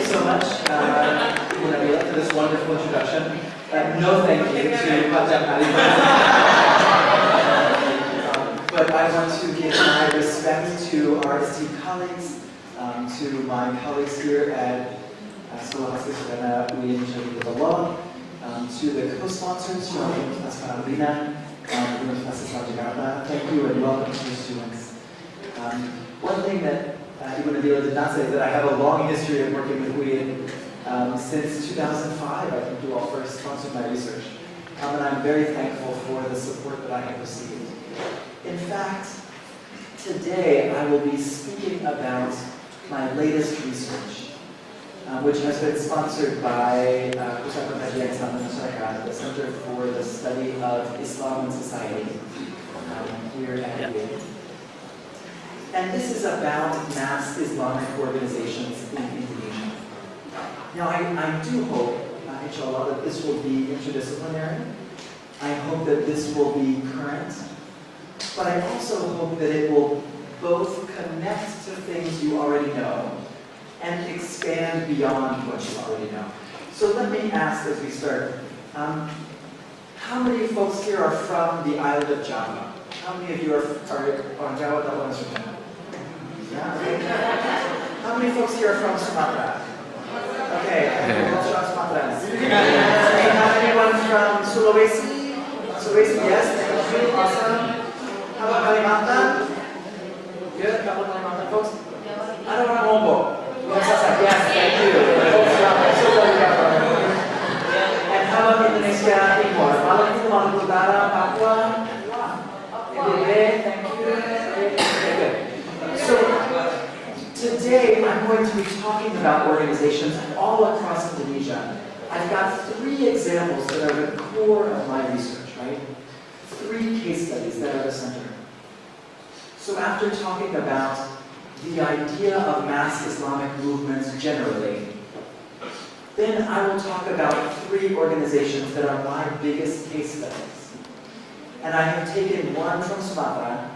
so much, Nabila, for this wonderful introduction. No thank you to Pajam Ali. But I want to give my respect to our esteemed colleagues, to my colleagues here at Sekolah Mahasiswa Sederhana UIN Jakarta, to the co-sponsors from Universitas Paramadina, Universitas Jakarta. Thank you and welcome to the students. One thing that Ibu Nabila did not say is that I have a long history of working with UIN since 2005. I think you all first sponsored my research. And I'm very thankful for the support that I have received. In fact, today I will be speaking about my latest research, which has been sponsored by Pusat Pengkajian Islam dan Masyarakat, the Center for the Study of Islam and Society, here at UIN. And this is about mass Islamic organizations in Indonesia. Now, I do hope, inshallah, that this will be interdisciplinary. I hope that this will be current. But I also hope that it will both connect to things you already know and expand beyond what you already know. So let me ask as we start, how many folks here are from the island of Java? How many of you are on Java? Yeah, okay. How many folks here are from Sumatra? Okay, everyone's from Sumatra. Anyone from Sulawesi? Sulawesi, yes, thank you, awesome. How about Kalimantan? Good, a couple of Kalimantan folks. I don't want to Lombok. Yes, thank you. And how about Indonesia Timur? Maluku, Maluku Utara, Papua? NTB, thank you. Okay, good. So, today I'm going to be talking about organizations all across Indonesia. I've got 3 examples that are the core of my research, right? 3 case studies that are the center. So after talking about the idea of mass Islamic movements generally, then I will talk about 3 organizations that are my biggest case studies. And I have taken one from Sumatra,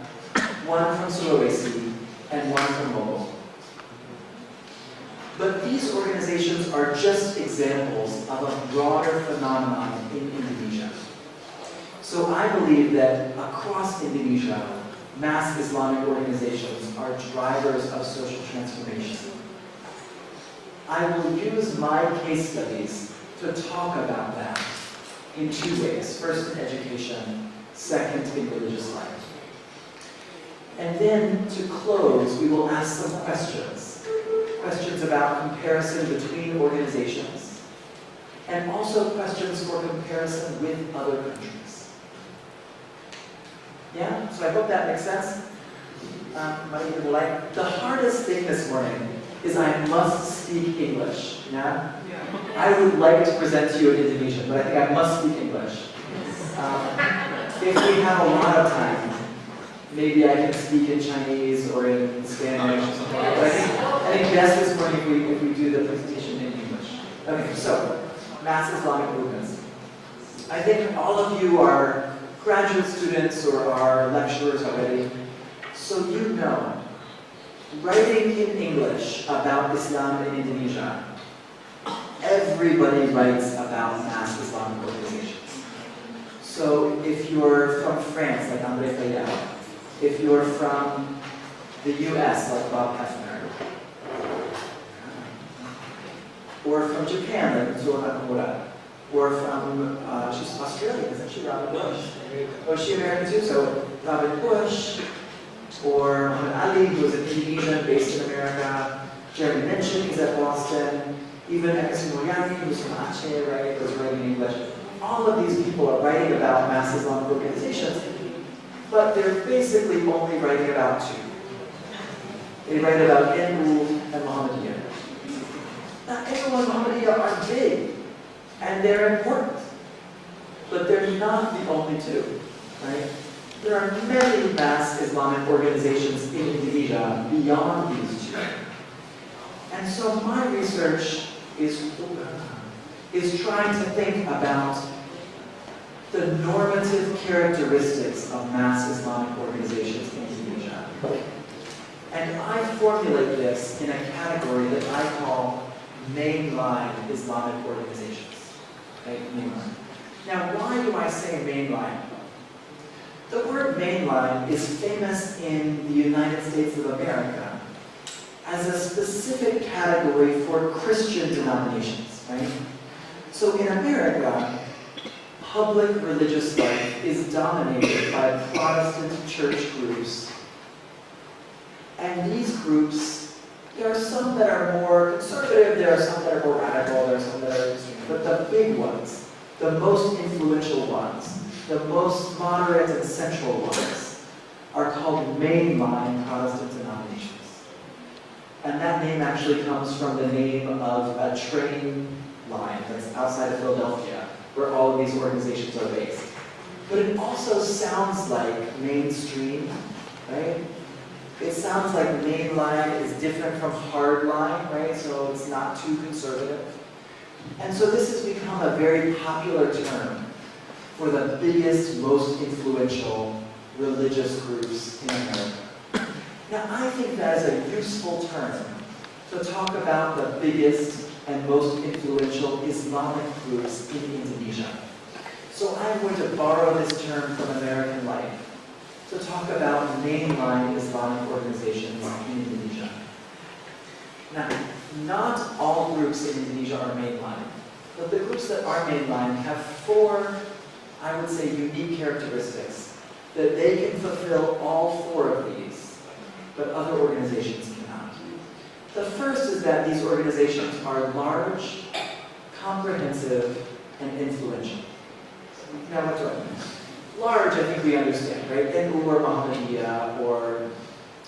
one from Sulawesi, and one from Lombok. But these organizations are just examples of a broader phenomenon in Indonesia. So I believe that across Indonesia, mass Islamic organizations are drivers of social transformation. I will use my case studies to talk about that in 2 ways. First in education, second in religious life. And then to close, we will ask some questions. Questions about comparison between organizations, and also questions for comparison with other countries. Yeah? So I hope that makes sense. The hardest thing this morning is I must speak English. Yeah? I would like to present to you in Indonesian, but I think I must speak English. If we have a lot of time, maybe I can speak in Chinese or in Spanish or something like that. But I think best this morning if we do the presentation in English. Okay, so, mass Islamic movements. I think all of you are graduate students or are lecturers already, so you know, writing in English about Islam in Indonesia, everybody writes about mass Islamic organizations. So if you're from France, like André Fayet, if you're from the US, like Bob Hefner, or from Japan, like Mitsuo Nakamura, or from, she's Australian, isn't she, Robin Bush? Oh, is she American too? So Robin Bush, or Muhammad Ali, who is an Indonesian based in America, Jeremy Minchin, he's at Boston, even Ekasi Mulyani, who's from Aceh, right, who's writing in English. All of these people are writing about mass Islamic organizations, but they're basically only writing about 2. They write about NU and Muhammadiyah. Now, NU and Muhammadiyah are big, and they're important, but they're not the only 2, right? There are many mass Islamic organizations in Indonesia beyond these 2. And so my research is trying to think about the normative characteristics of mass Islamic organizations in Indonesia. And I formulate this in a category that I call mainline Islamic organizations. Right? Mainline. Now, why do I say mainline? The word mainline is famous in the United States of America as a specific category for Christian denominations, right? So in America, public religious life is dominated by Protestant church groups. And these groups, there are some that are more conservative, there are some that are more radical, there are some that are extreme. But the big ones, the most influential ones, the most moderate and central ones, are called mainline Protestant denominations. And that name actually comes from the name of a train line that's outside of Philadelphia, where all of these organizations are based. But it also sounds like mainstream, right? It sounds like mainline is different from hardline, right? So it's not too conservative. And so this has become a very popular term for the biggest, most influential religious groups in America. Now, I think that is a useful term to talk about the biggest and most influential Islamic groups in Indonesia. So I'm going to borrow this term from American life to talk about mainline Islamic organizations in Indonesia. Now, not all groups in Indonesia are mainline, but the groups that are mainline have four, I would say, unique characteristics that they can fulfill all four of these, but other organizations cannot. The first is that these organizations are large, comprehensive, and influential. Now, what do I mean? Large, I think we understand, right? NU or Muhammadiyah or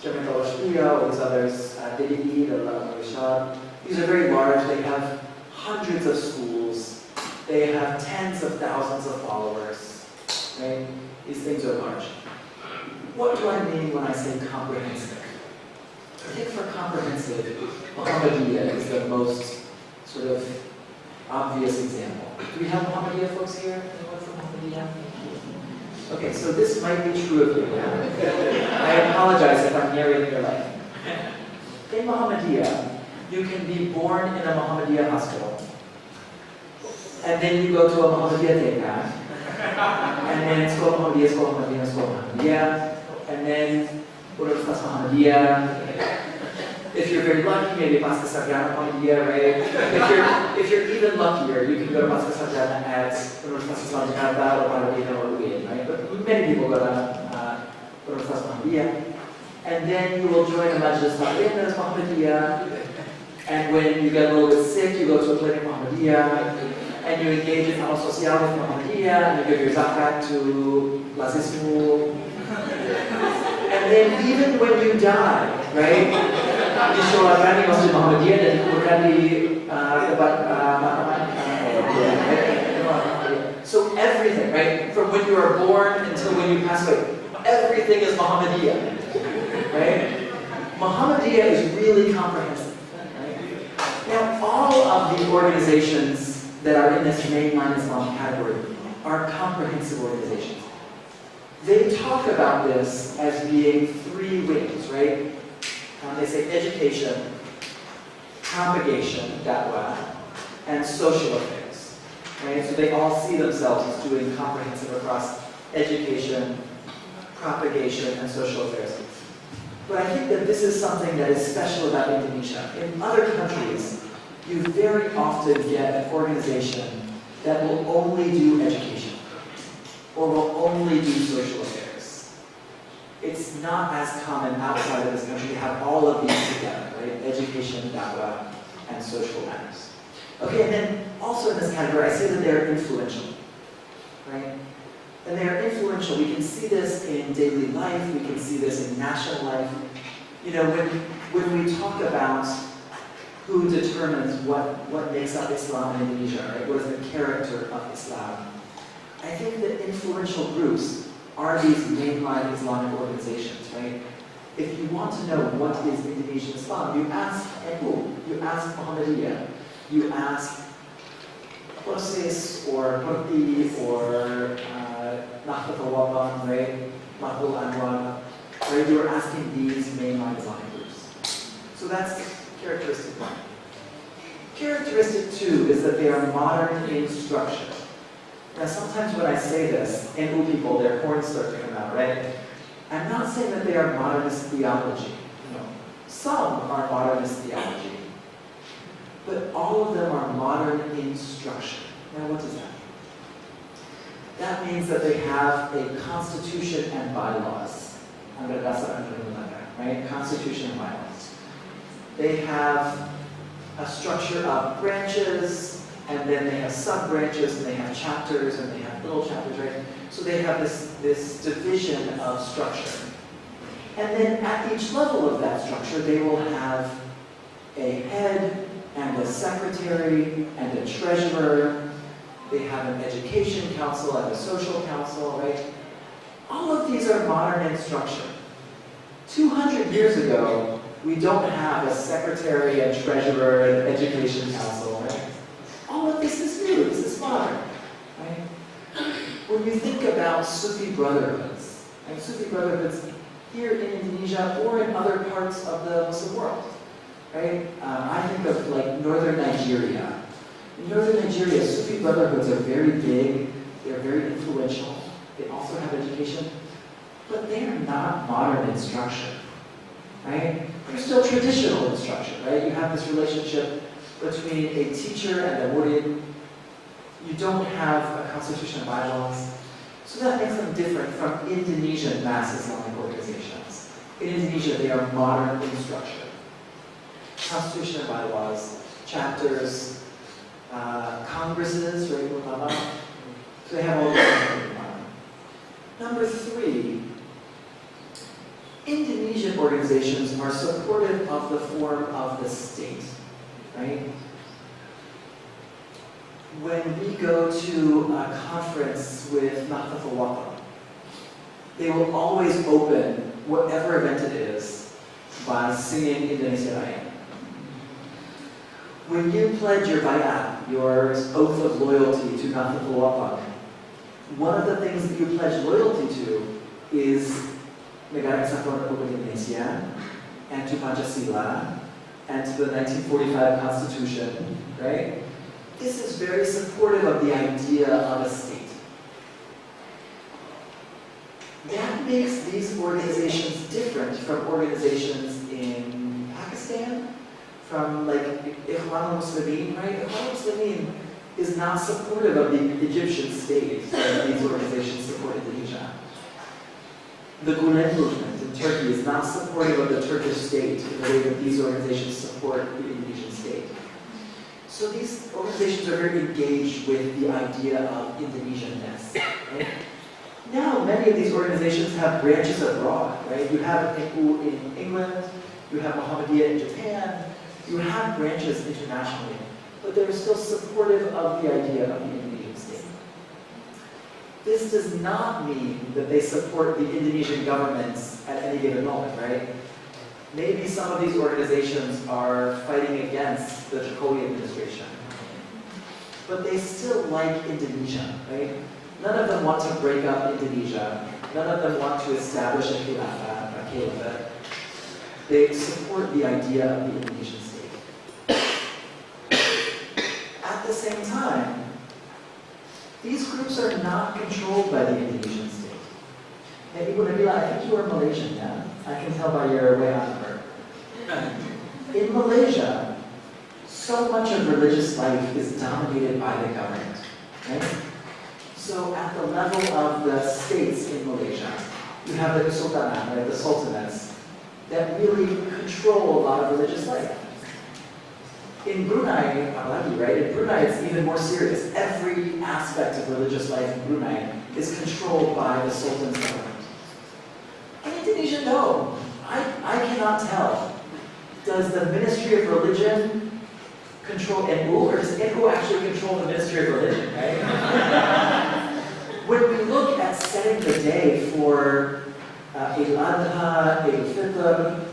Jamiat al-Ashriya or these others, DDI, Al-Rishad. These are very large. They have hundreds of schools. They have tens of thousands of followers, right? These things are large. What do I mean when I say comprehensive? I think for comprehensive, Muhammadiyah is the most sort of obvious example. Do we have Muhammadiyah folks here? Anyone from Muhammadiyah? Okay, so this might be true of you. I apologize if I'm narrating your life. In Muhammadiyah, you can be born in a Muhammadiyah hospital, and then you go to a Muhammadiyah TK, and then sekolah Muhammadiyah, and then Universitas Muhammadiyah. If you're very lucky, maybe Pasca Sarjana Muhammadiyah, right? If you're even luckier, you can go to Pasca Sarjana at Universitas Islam Jakarta or Muhammadiyah or UIN, right? But many people go to Universitas Muhammadiyah. And then you will join a Majlis Ta'lim that is Muhammadiyah. And when you get a little bit sick, you go to a clinic Muhammadiyah. And you engage in amal sosial with Muhammadiyah, and you give your zakat to Lazismu. And then even when you die, right? Disolatkan di Masjid Muhammadiyah dan dikuburkan di tempat So everything, right? From when you are born until when you pass away, everything is Muhammadiyah, right? Muhammadiyah is really comprehensive, right? Now, all of the organizations that are in this mainline Islam category are comprehensive organizations. They talk about this as being three wings, right? They say education, propagation, da'wah, and social affairs. Right? So they all see themselves as doing comprehensive across education, propagation, and social affairs. But I think that this is something that is special about Indonesia. In other countries, you very often get an organization that will only do education or will only do social affairs. It's not as common outside of this country to have all of these together, right? Education, da'wah, and social matters. Okay, and then also in this category, I say that they're influential, right? And they are influential. We can see this in daily life. We can see this in national life. You know, when we talk about who determines what makes up Islam in Indonesia, right? What is the character of Islam? I think that influential groups are these mainline Islamic organizations, right? If you want to know what is Indonesian Islam, you ask NU, you ask Muhammadiyah, you ask Proses or Murti or Nahdlatul Watan, right? Mahbul Anwar, right? You're asking these mainline Islamic groups. So that's characteristic one. Characteristic 2 is that they are modern in structure. Now sometimes when I say this, NU people, their horns start to come out, right? I'm not saying that they are modernist theology. No. Some are modernist theology. But all of them are modern in structure. Now what does that mean? That means that they have a constitution and bylaws. Right? Constitution and bylaws. They have a structure of branches, and then they have sub-branches, and they have chapters, and they have little chapters, right? So they have this division of structure. And then at each level of that structure, they will have a head, and a secretary, and a treasurer. They have an education council and a social council, right? All of these are modern in structure. 200 years ago, we don't have a secretary and treasurer and education council, right? All of this is new, this is modern, right? When you think about Sufi brotherhoods, and Sufi brotherhoods here in Indonesia or in other parts of the Muslim world, right? I think of like northern Nigeria. In northern Nigeria, Sufi brotherhoods are very big, they're very influential, they also have education, but they are not modern in structure, right? They're still traditional in structure, right? You have this relationship between a teacher and a murid. You don't have a constitution and bylaws. So that makes them different from Indonesian mass Islamic organizations. In Indonesia, they are modern in structure. Constitution and bylaws, chapters, congresses, right? So they have all this. Number 3, Indonesian organizations are supportive of the form of the state, right? When we go to a conference with Nahdlatul Watan, they will always open whatever event it is by singing Indonesia Raya. When you pledge your bayat, your oath of loyalty to Nahdlatul Watan, one of the things that you pledge loyalty to is Negara Kesatuan Republik Indonesia, and to Pancasila, and to the 1945 Constitution, right? This is very supportive of the idea of a state. That makes these organizations different from organizations in Pakistan, from like Ikhwan Muslimin, right? Ikhwan Muslimin is not supportive of the Egyptian state as these organizations support Indonesia. The Gulen movement in Turkey is not supportive of the Turkish state in the way that these organizations support the Indonesian state. So these organizations are very engaged with the idea of Indonesianness. Right? Now, many of these organizations have branches abroad, right? You have NU in England, you have Muhammadiyah in Japan, you have branches internationally, but they're still supportive of the idea of the Indonesian state. This does not mean that they support the Indonesian governments at any given moment, right? Maybe some of these organizations are fighting against the Jokowi administration, but they still like Indonesia, right? None of them want to break up Indonesia. None of them want to establish a caliphate. They support the idea of the Indonesian state. At the same time, these groups are not controlled by the Indonesian state. Maybe Nabila, I think you are Malaysian, yeah? I can tell by your way on number. In Malaysia, so much of religious life is dominated by the government, right? So at the level of the states in Malaysia, you have the Sultanate, right, the sultanates, that really control a lot of religious life. In Brunei, right? In Brunei, it's even more serious. Every aspect of religious life in Brunei is controlled by the Sultan's government. In Indonesia, no. I cannot tell. Does the Ministry of Religion control NU, or does NU actually control the Ministry of Religion, right? When we look at setting the day for Eid al-Adha, Eid al-Fitr,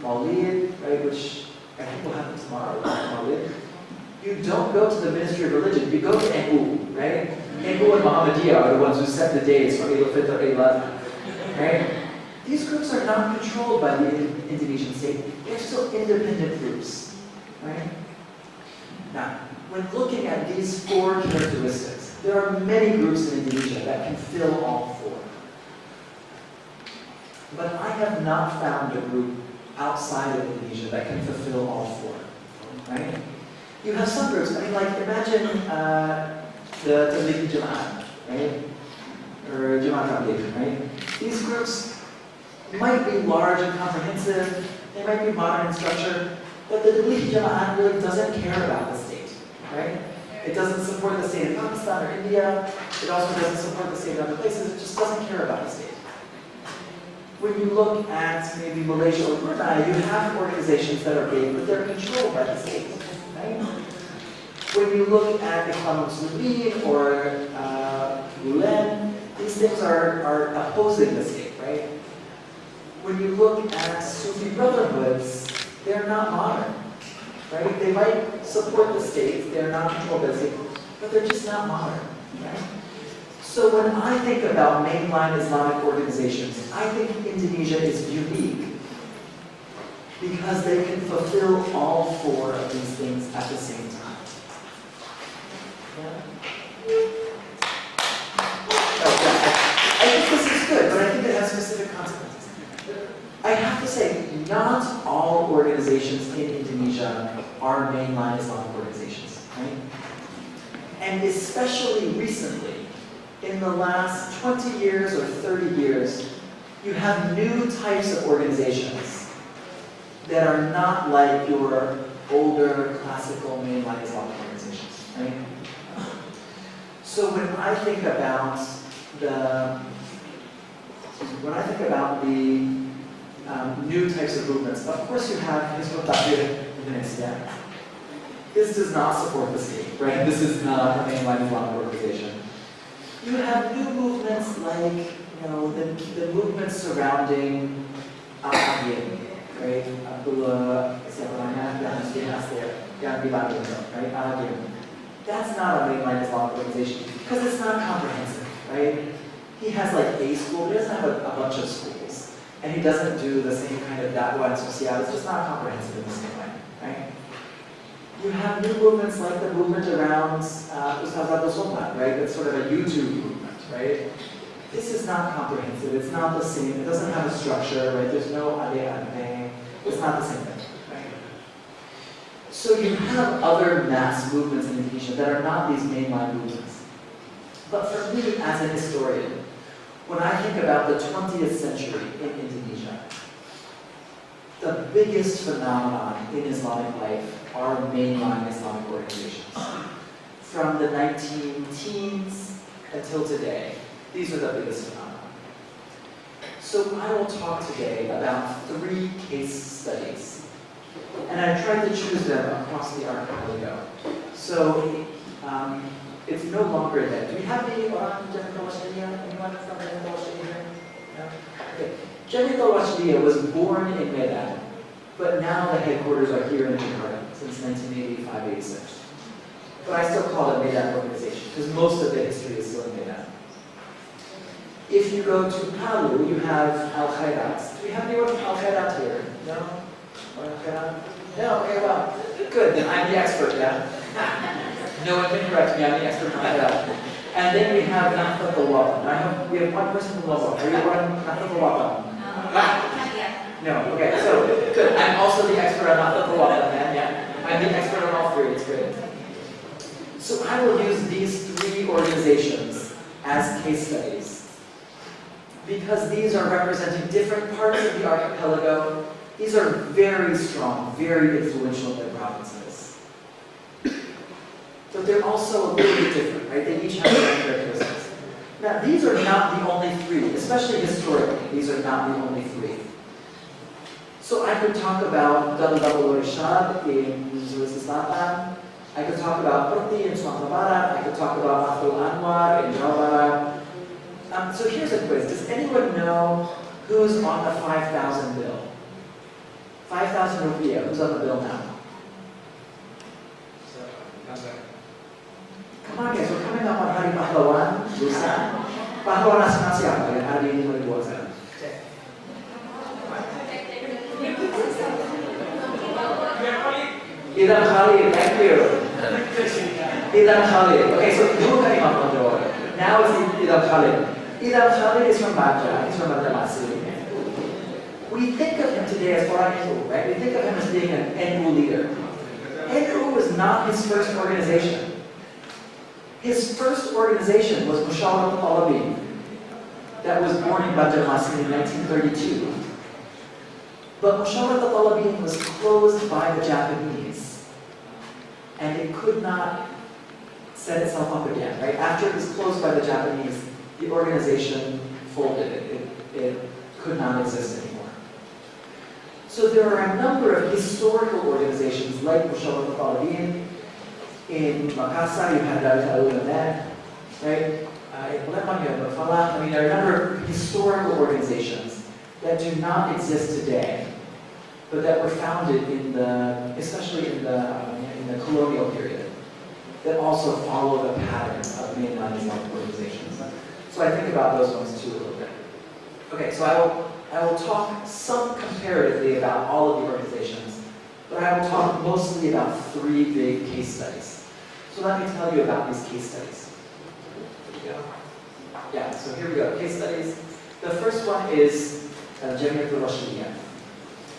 Maulid, right, which I think will happen tomorrow, Maulid, you don't go to the Ministry of Religion, you go to NU, right? NU and Muhammadiyah are the ones who set the days for Eid al-Fitr, Eid al-Adha, right? These groups are not controlled by the Indonesian state. They're still independent groups, right? Now, when looking at these 4 characteristics, there are many groups in Indonesia that can fill all 4. But I have not found a group outside of Indonesia that can fulfill all 4, right? You have some groups, I mean, like imagine the Tablighi Jamaat, right? Or Jamaat Tabligh, right? These groups might be large and comprehensive, they might be modern in structure, but the Tablighi Jamaat really doesn't care about the state, right? It doesn't support the state in Pakistan or India, it also doesn't support the state in other places, it just doesn't care about the state. When you look at maybe Malaysia or Brunei, you have organizations that are big, but they're controlled by the state, right? When you look at Islamic Muslimin or Gulen, these things are opposing the state, right? When you look at Sufi brotherhoods, they're not modern, right? They might support the state, they're not controlled by the state, but they're just not modern, right? So when I think about mainline Islamic organizations, I think Indonesia is unique because they can fulfill all 4 of these things at the same time. I think this is good, but I think it has specific consequences. I have to say, not all organizations in Indonesia are mainline Islamic organizations, right? And especially recently, in the last 20 years or 30 years, you have new types of organizations that are not like your older classical mainline Islamic organizations, right? So when I think about the new types of movements, of course you have Hizbut Tahrir Indonesia. This does not support the state, right? This is not a mainline Islamic organization. You have new movements like, the movements surrounding Al-Adiyah, right? Abdullah, right? Al-Adiyah. That's not a mainline Islamic organization because it's not comprehensive, right? He has like a school, but he doesn't have a bunch of schools. And he doesn't do the same kind of da'wah and social, it's just not comprehensive in the same way, right? You have new movements like the movement around Ustaz Abdul Somad, right? That's sort of a YouTube movement, right? This is not comprehensive, it's not the same, it doesn't have a structure, right? There's no idea, it's not the same thing, right? So you have other mass movements in Indonesia that are not these mainline movements. But for me, as an historian, when I think about the 20th century in Indonesia, the biggest phenomenon in Islamic life are mainline Islamic organizations. From the 19-teens until today, these are the biggest phenomena. So I will talk today about 3 case studies. And I tried to choose them across the archipelago. So it's no longer that. Do we have any anyone from Jamiatul No? Okay. Jamiatul Wasatiyah was born in Medan, but now the headquarters are here in Jakarta since 1985-86. But I still call it Medan organization because most of the history is still in Medan. If you go to Palu, you have Al-Khairat. Do we have anyone from Al-Khairat here? No? No? Okay, well, good. Then I'm the expert, yeah? No one can correct me, I'm the expert on that. And then we have Nahdlatul Watan. We have one person from Lombok. Are you one Nahdlatul Watan? No, okay, so good. I'm also the expert on Nahdlatul Watan, man, yeah. I'm the expert on all 3, it's great. So I will use these 3 organizations as case studies because these are representing different parts of the archipelago. These are very strong, very influential in their provinces. But they're also a little bit different, right? They each have their own characteristics. Now, these are not the only 3, especially historically. These are not the only 3. So I could talk about Darul Irshad in Sulawesi Selatan. I could talk about Perti in Sumatera Barat. I could talk about Mahdul Anwar in Jawa Barat. So here's a quiz. Does anyone know who's on the 5,000 bill? 5,000 rupiah. Who's on the bill now? Come on guys, we're coming up on Hari Pahlawan, lusa. Pahlawan nasional siapa yang hari ini berpuasa? Idam Khalid, thank you. Idam Khalid. Okay, so now it's Idam Khalid. Idam Khalid is from Badra. He's from Badra Masri. We think of him today as Orang NU, right? We think of him as being an NU leader. NU was not his first organization. His first organization was Mushawarat al-Talabin, that was born in Badr Masri in 1932. But Mushawarat al-Talabin was closed by the Japanese, and it could not set itself up again, right? After it was closed by the Japanese, the organization folded. It could not exist anymore. So there are a number of historical organizations like Mushawarat al-Talabin. In Makassar, you had Al-Ulama, right? I mean, there are a number of historical organizations that do not exist today, but that were founded especially in the colonial period, that also follow the pattern of mainline Islamic organizations. So I think about those ones too a little bit. Okay, so I will talk some comparatively about all of the organizations, but I will talk mostly about 3 big case studies. So let me tell you about these case studies. Yeah, so here we go, case studies. The first one is Jamiat al-Rashidiyya.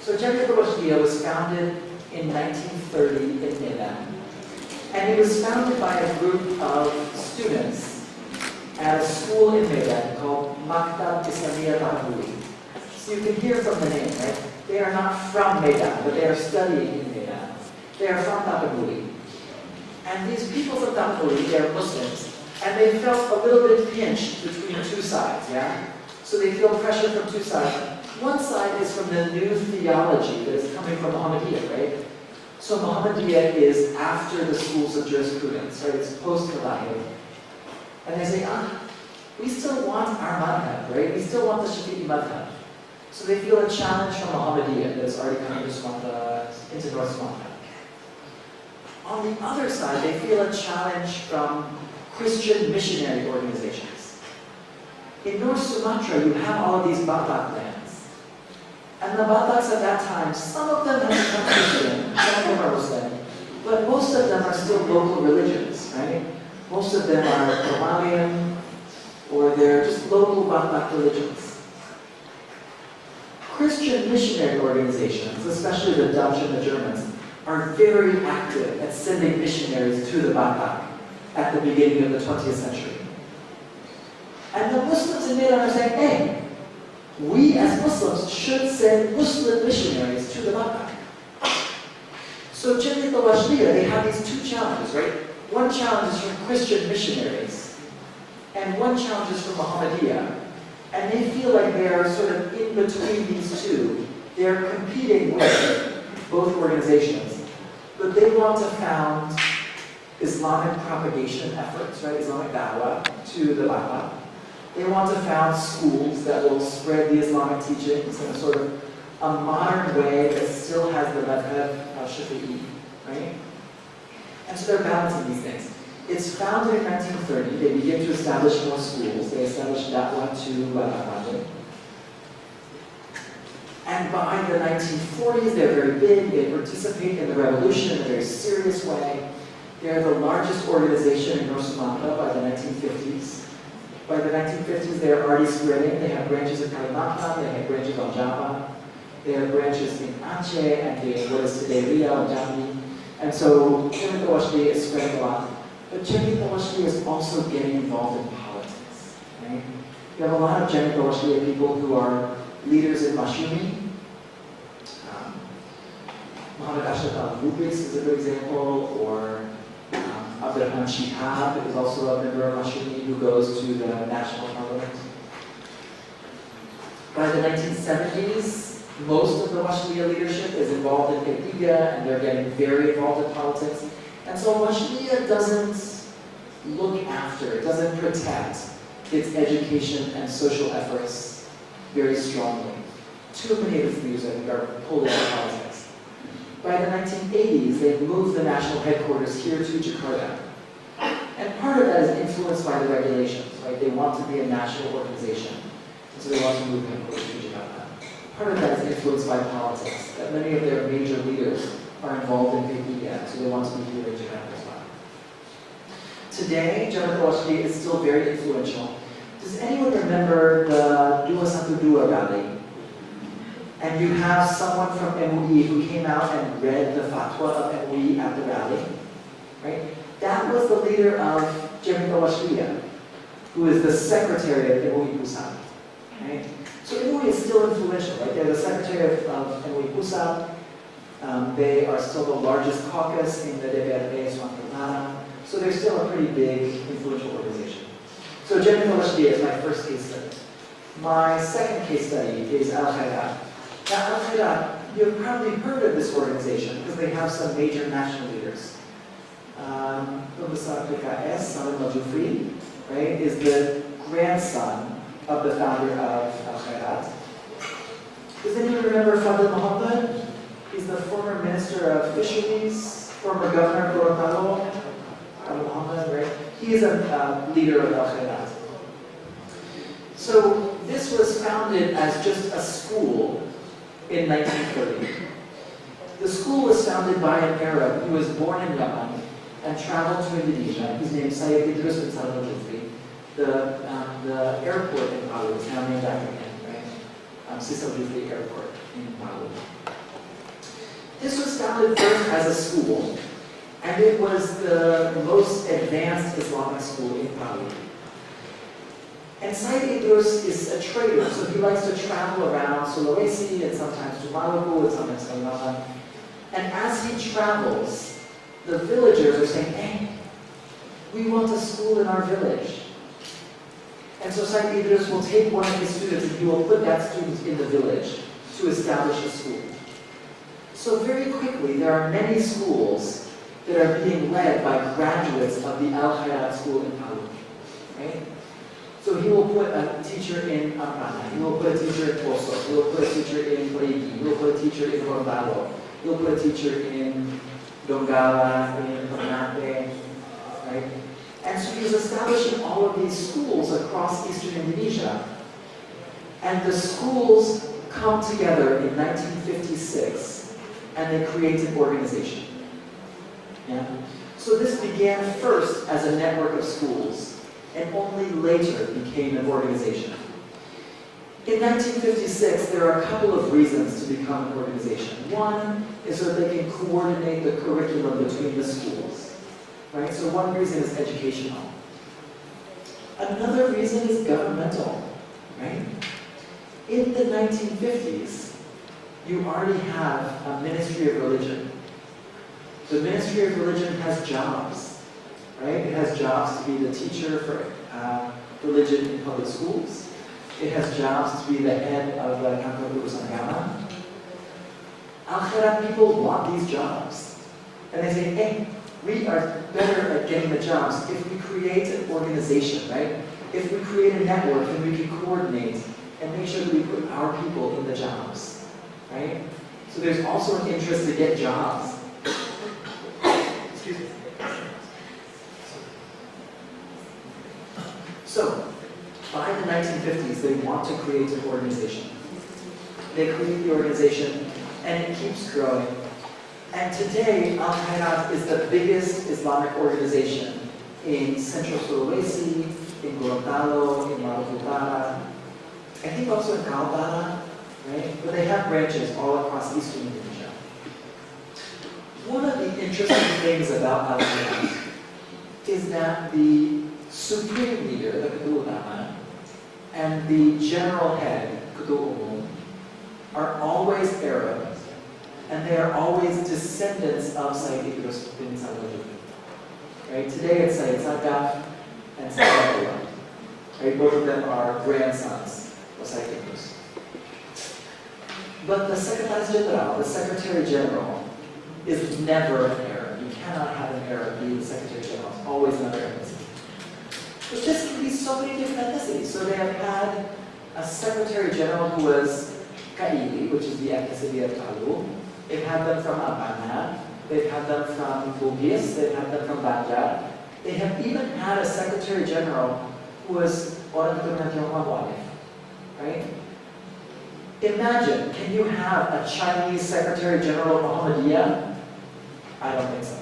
So Jamiat al-Rashidiyya was founded in 1930 in Medan. And it was founded by a group of students at a school in Medan called Maktab Islamiyah Tahabuli. So you can hear from the name, right? They are not from Medan, but they are studying in Medan. They are from Tahabuli. And these people from Tahabuli, they are Muslims, and they felt a little bit pinched between 2 sides, yeah? So they feel pressure from 2 sides. One side is from the new theology that is coming from Muhammadiyah, right? So Muhammadiyah is after the schools of jurisprudence, right? It's post-Malahib. And they say, we still want our madhab, right? We still want the Shafi'i madhab. So they feel a challenge from Muhammadiyah that is already coming into North Sumatra. On the other side, they feel a challenge from Christian missionary organizations. In North Sumatra, you have all of these Batak lands. And the Bataks at that time, some of them have become Christian, some of them are Muslim, but most of them are still local religions, right? Most of them are Brahmanian, or they're just local Batak religions. Christian missionary organizations, especially the Dutch and the Germans, are very active at sending missionaries to the Batak at the beginning of the 20th century. And the Muslims in Medan are saying, hey, we as Muslims should send Muslim missionaries to the Batak. So Jamiat al-Rashidiyya, they have these 2 challenges, right? One challenge is from Christian missionaries, and one challenge is from Muhammadiyah. And they feel like they're sort of in between these 2. They're competing with both organizations, but they want to found Islamic propagation efforts, right? Islamic da'wah to the Batak. They want to found schools that will spread the Islamic teachings in a sort of a modern way that still has the madhab Shafi'i, right? And so they're balancing these things. It's founded in 1930. They begin to establish more schools. They establish da'wah to Batak. And by the 1940s, they're very big. They participate in the revolution in a very serious way. They're the largest organization in North Sumatra by the 1950s. By the 1950s, they're already spreading. They have branches in Kalimantan, they have branches on Java, they have branches in Aceh, and in what is today Riau and Jambi. And so Jamiat al-Rashidiyya is spreading a lot. But Jamiat al-Rashidiyya is also getting involved in politics. Right? You have a lot of Jamiat al-Rashidiyya people who are leaders in Mashumi. Muhammad Ashraf al-Mubris is a good example, or Abdurrahman Shihab is also a member of Mashumi who goes to the national parliament. By the 1970s, most of the Washidiyya leadership is involved in Qadiyya, and they're getting very involved in politics. And so Washidiyya doesn't look after, it doesn't protect its education and social efforts very strongly. Too many of its leaders, I think, are pulled into politics. By the 1980s, they moved the national headquarters here to Jakarta. And part of that is influenced by the regulations, right? They want to be a national organization, and so they want to move headquarters to Jakarta. Part of that is influenced by politics, that many of their major leaders are involved in Qadiyya, so they want to be here in Jakarta as well. Today, Jamiat al-Washiya is still very influential. Does anyone remember the 212 rally? And you have someone from MUI who came out and read the fatwa of MUI at the rally, right? That was the leader of Jamiat al-Washiya, who is the secretary of MUI Pusat, right? So MUI is still influential, right? They're the secretary of MUI Pusat. They are still the largest caucus in the DPRD Sumatera. So they're still a pretty big, influential organization. So Jamiat al-Washiya is my first case study. My second case study is Al-Khairat. Now, Al-Khairat, you've probably heard of this organization because they have some major national leaders. Professor ICIIS, Salim al-Jufri, right, is the grandson of the founder of Al-Khairat. Does anyone remember Fadil Muhammad? He's the former Minister of Fisheries, former Governor of Gorontalo. Fadil Muhammad, right? He is a leader of Al-Khairat. So this was founded as just a school in 1930. The school was founded by an Arab who was born in Yemen and traveled to Indonesia. His name is Sayyid Idris bin Salim al-Jufri. The airport in Palu is now named after him, right? Sis al-Jufri Airport in Palu. This was founded first as a school, and it was the most advanced Islamic school in Palu. And Sayyid Idris is a trader, so he likes to travel around Sulawesi and sometimes to Maluku and sometimes to Kalimantan. And as he travels, the villagers are saying, hey, we want a school in our village. And so Sayyid Idris will take one of his students and he will put that student in the village to establish a school. So very quickly, there are many schools that are being led by graduates of the Al-Khairat school in Palu, right? So he will put a teacher in Amrana, he will put a teacher in Poso, he will put a teacher in Perigi, he will put a teacher in Gorontalo, he will put a teacher in Donggala, in Ternate, right? And so he's establishing all of these schools across eastern Indonesia. And the schools come together in 1956 and they create an organization. Yeah? So this began first as a network of schools and only later became an organization. In 1956, there are a couple of reasons to become an organization. One is so that they can coordinate the curriculum between the schools. Right? So one reason is educational. Another reason is governmental. Right? In the 1950s, you already have a Ministry of Religion. The Ministry of Religion has jobs. Right? It has jobs to be the teacher for religion in public schools. It has jobs to be the head of the Kantor Urusan Agama. Al-Khairat people want these jobs. And they say, hey, we are better at getting the jobs if we create an organization, right? If we create a network and we can coordinate and make sure that we put our people in the jobs, right? So there's also an interest to get jobs. Excuse me. So, by the 1950s, they want to create an organization. They create the organization, and it keeps growing. And today, Al-Khairat is the biggest Islamic organization in Central Sulawesi, in Gorontalo, in Maluku Utara, I think also in Kaltara, right? But they have branches all across eastern Indonesia. One of the interesting things about Al-Khairat is that the supreme leader, the Ketua Utama, and the general head, Ketua Umum, are always Arab, and they are always descendants of Sayyid Idris bin Salim al-Jufri. Right? Today it's Sayyid Sadaf and Sayyid Abdullah. Right? Both of them are grandsons of Sayyid Idris. But the Secretary General, the Secretary General, is never an Arab. You cannot have an Arab be the Secretary General. It's always another ethnicity. But this can be so many different ethnicities. So they have had a Secretary General who was Kaili, which is the ethnicity of Palu. They've had them from Amana. They've had them from Bugis. They've had them from Banjar. They have even had a Secretary General who was orang keturunan Tionghoa Walif. Right? Imagine, can you have a Chinese Secretary General of Muhammadiyah? I don't think so.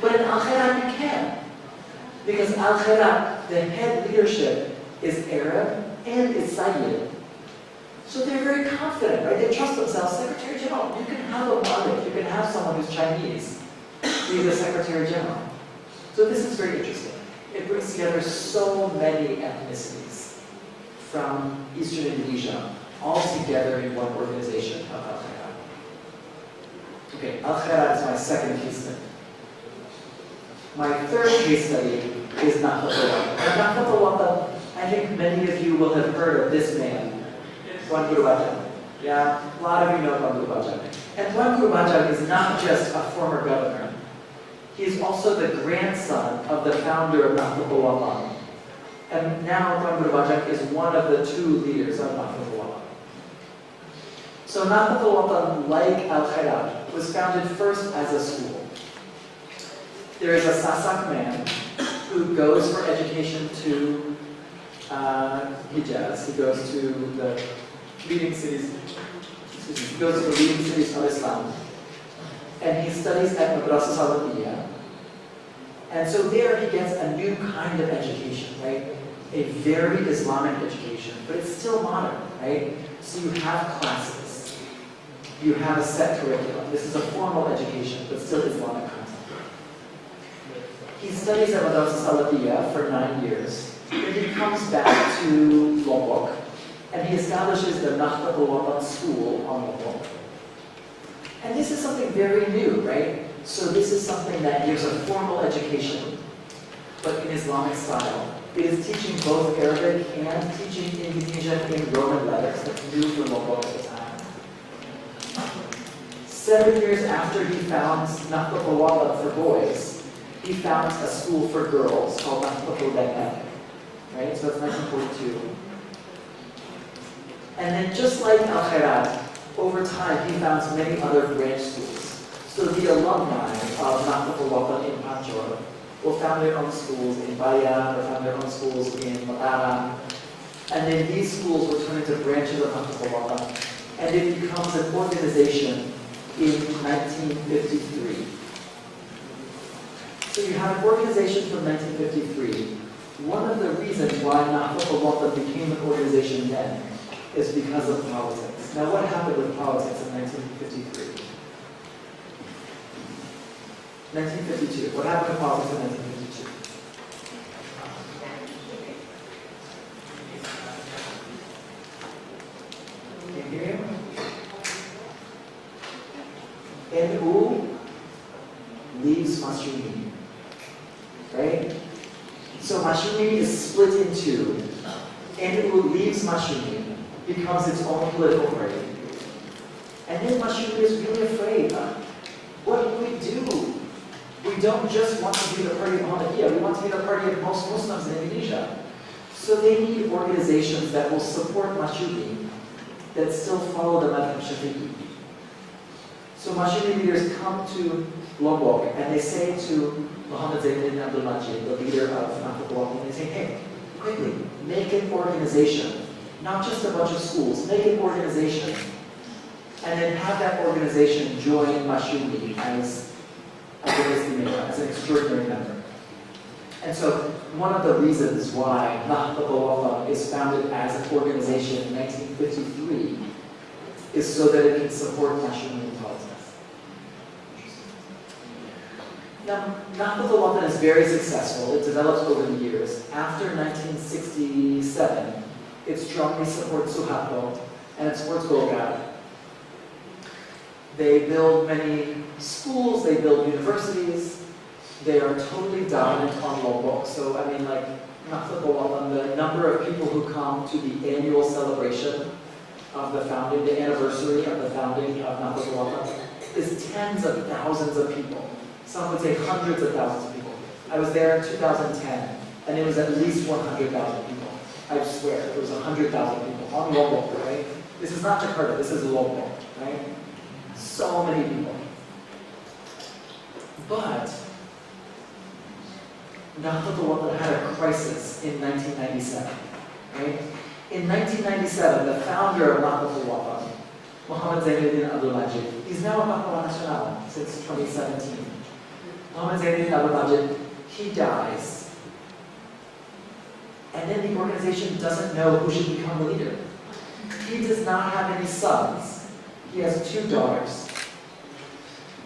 But in Al-Khairat you can. Because Al-Khairat, the head leadership, is Arab and is Sayyid. So they're very confident, right? They trust themselves. Secretary General, you can have a Malik, you can have someone who's Chinese be the Secretary General. So this is very interesting. It brings together so many ethnicities from Eastern Indonesia, all together in one organization of Al-Khairat. Okay, Al-Khairat is my second case study. My third case study is Nahdlatul Watan. Now, Nahdlatul Watan, I think many of you will have heard of this man, Tuan Guru Bajang. Yeah, a lot of you know Tuan Guru Bajang. And Tuan Guru Bajang is not just a former governor. He is also the grandson of the founder of Nahdlatul Watan. And now Tuan Guru Bajang is one of the two leaders of Nahdlatul Watan. So Nahdlatul Watan, like Al-Khairat, was founded first as a school. There is a Sasak man who goes for education to Hijaz. He goes to the leading cities. He goes to the leading cities of Islam, and he studies at Madrasah Salafiyah. And so there he gets a new kind of education, right? A very Islamic education, but it's still modern, right? So you have classes, you have a set curriculum. This is a formal education, but still Islamic content. He studies at Madrasah Salafiyah for 9 years. Then he comes back to Lombok, and he establishes the Nahdlatul Watan school on Lombok. And this is something very new, right? So this is something that gives a formal education, but in Islamic style. It is teaching both Arabic and teaching Indonesian in Roman letters. That's new for Lombok at the time. 7 years after he founds Nahdlatul Watan for boys, he founds a school for girls called Nahdlatul Watan. Right? So that's 1942. And then just like Al-Khairat, over time he founds many other branch schools. So the alumni of Nahdlatul Watan in Pancor will found their own schools in Bayan, or found their own schools in Mataram. And then these schools will turn into branches of Nahdlatul Watan. And it becomes an organization in 1953. So you have an organization from 1953. One of the reasons why Nahdlatul Watan became an organization then is because of politics. Now what happened with politics in 1953? 1952. What happened to politics in 1952? Can you hear me? NU leaves Masyumi. Right? So Masyumi is split in two. NU leaves Masyumi, becomes its own political party. And then Masyumi is really afraid. What do we do? We don't just want to be the party of Muhammadiyah, we want to be the party of most Muslims in Indonesia. So they need organizations that will support Masyumi, that still follow the Madhab Shafi'i. So Masyumi leaders come to Lombok and they say to Muhammad Zainuddin Abdul Majid, the leader of Nahdlatul Watan, they say, hey, quickly, make an organization, not just a bunch of schools, make an organization, and then have that organization join Masyumi as an extraordinary member. And so one of the reasons why Nahdlatul Watan is founded as an organization in 1953 is so that it can support Masyumi in politics. Now, Nahdlatul Watan is very successful. It develops over the years. After 1967, it strongly supports Suharto and it supports Golkar. They build many schools, they build universities. They are totally dominant on Lombok. So, I mean, like, Nahdlatul Watan, the number of people who come to the annual celebration of the founding, the anniversary of the founding of Nahdlatul Watan, is tens of thousands of people. Some would say hundreds of thousands of people. I was there in 2010, and it was at least 100,000 people. I swear, it was 100,000 people on Lombok, right? This is not Jakarta, this is Lombok, right? So many people. But Nahdlatul Watan had a crisis in 1997, right? In 1997, the founder of Nahdlatul Watan, Muhammad Zainuddin Abdul Majid, he's now a Pakatan Nasional since 2017. Muhammad Zainuddin Abdul Majid, he dies. And then the organization doesn't know who should become the leader. He does not have any sons. He has 2 daughters.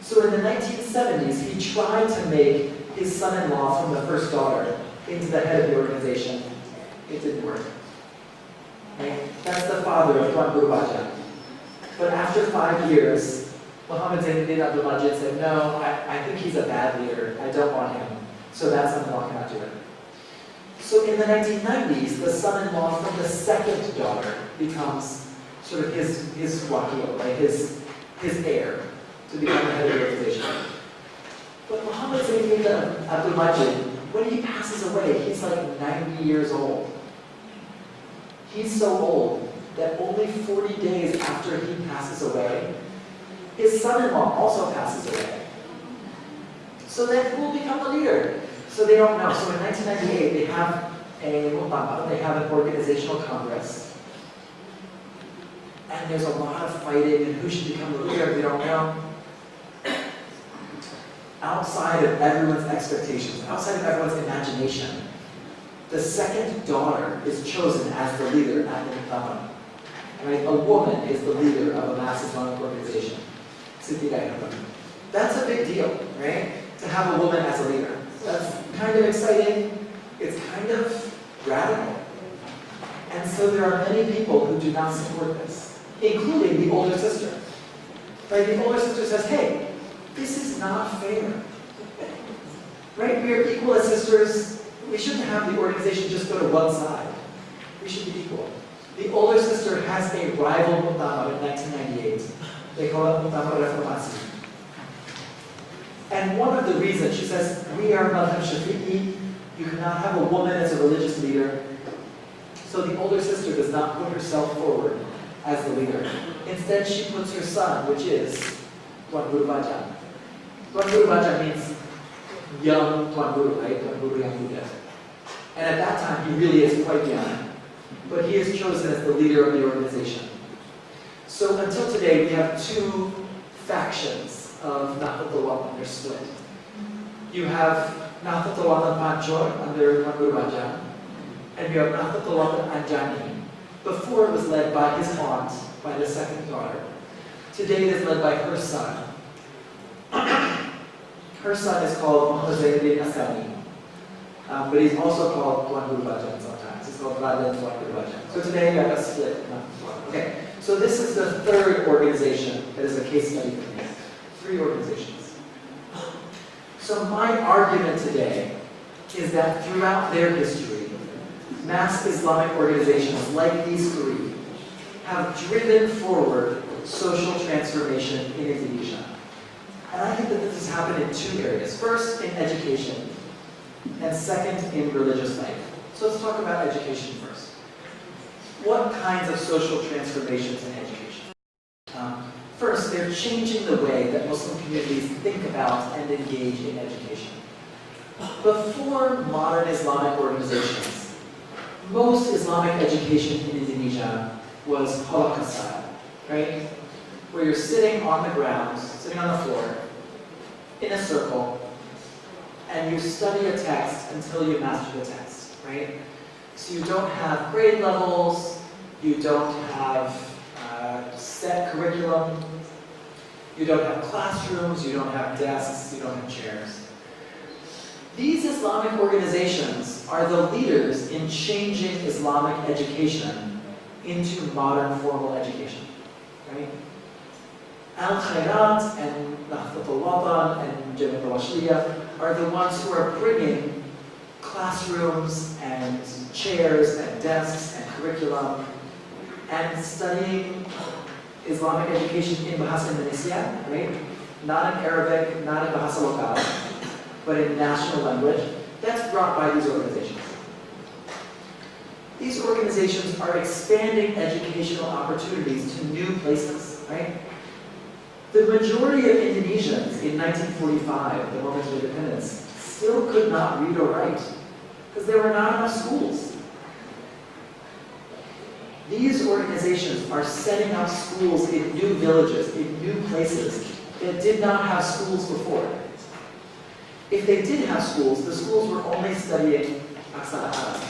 So in the 1970s, he tried to make his son-in-law from the first daughter into the head of the organization. It didn't work. Right? That's the father of Tuan Guru Bajang. But after 5 years, Muhammad Zainuddin Abdul Majid said, no, I think he's a bad leader. I don't want him. So that son-in-law cannot do it. So in the 1990s, the son-in-law from the second daughter becomes sort of his wakil, right? his heir to become the head of the organization. But Muhammad Zainuddin Abdul Majid, when he passes away, he's like 90 years old. He's so old that only 40 days after he passes away, his son-in-law also passes away. So then who will become the leader? So they don't know. So in 1998, they have an organizational congress. And there's a lot of fighting and who should become the leader, we don't know. Outside of everyone's expectations, outside of everyone's imagination, the second daughter is chosen as the leader at the Muktamar. Right? A woman is the leader of a mass Islamic organization. That's a big deal, right? To have a woman as a leader. That's kind of exciting. It's kind of radical. And so there are many people who do not support this, including the older sister. Right? The older sister says, hey, this is not fair. Right? We are equal as sisters. We shouldn't have the organization just go to one side. We should be equal. The older sister has a rival Muktamar in 1998. They call it Muktamar Reformasi. And one of the reasons, she says, we are Madhab Shafi'i, you cannot have a woman as a religious leader. So the older sister does not put herself forward as the leader. Instead, she puts her son, which is Tuan Guru Bajang. Tuan Guru Bajang means young Tuan Guru, right? Tuan Guru yang muda. And at that time, he really is quite young. But he is chosen as the leader of the organization. So until today, we have 2 factions of Nahdlatul Watan. They're split. You have Nahdlatul Watan Pancor under Tuan Guru Bajang, and you have Nahdlatul Watan Anjani. Before it was led by his aunt, by the second daughter. Today it is led by her son. Her son is called Muhammad Zainuddin Asani, but he's also called Tuan Guru Bajang sometimes. He's called Raden Tuan Guru Bajang. So today we have a split. Okay, so this is the 3rd organization that is a case study for me. 3 organizations. So my argument today is that throughout their history, mass Islamic organizations like these 3 have driven forward social transformation in Indonesia. And I think that this has happened in 2 areas. First, in education, and second, in religious life. So let's talk about education first. What kinds of social transformations in education? First, they're changing the way that Muslim communities think about and engage in education. Before modern Islamic organizations, most Islamic education in Indonesia was halakha style, right? Where you're sitting on the ground, sitting on the floor, in a circle, and you study a text until you master the text, right? So you don't have grade levels, you don't have set curriculum, you don't have classrooms, you don't have desks, you don't have chairs. These Islamic organizations are the leaders in changing Islamic education into modern formal education, right? Al-Khairat and Nahdlatul Watan and Jamiat al-Washliyah are the ones who are bringing classrooms and chairs and desks and curriculum and studying Islamic education in Bahasa Indonesia, right? Not in Arabic, not in Bahasa Lokal, but in national language. That's brought by these organizations. These organizations are expanding educational opportunities to new places, right? The majority of Indonesians in 1945, the moment of independence, still could not read or write because there were not enough schools. These organizations are setting up schools in new villages, in new places that did not have schools before. If they did have schools, the schools were only studying Aksara Arab.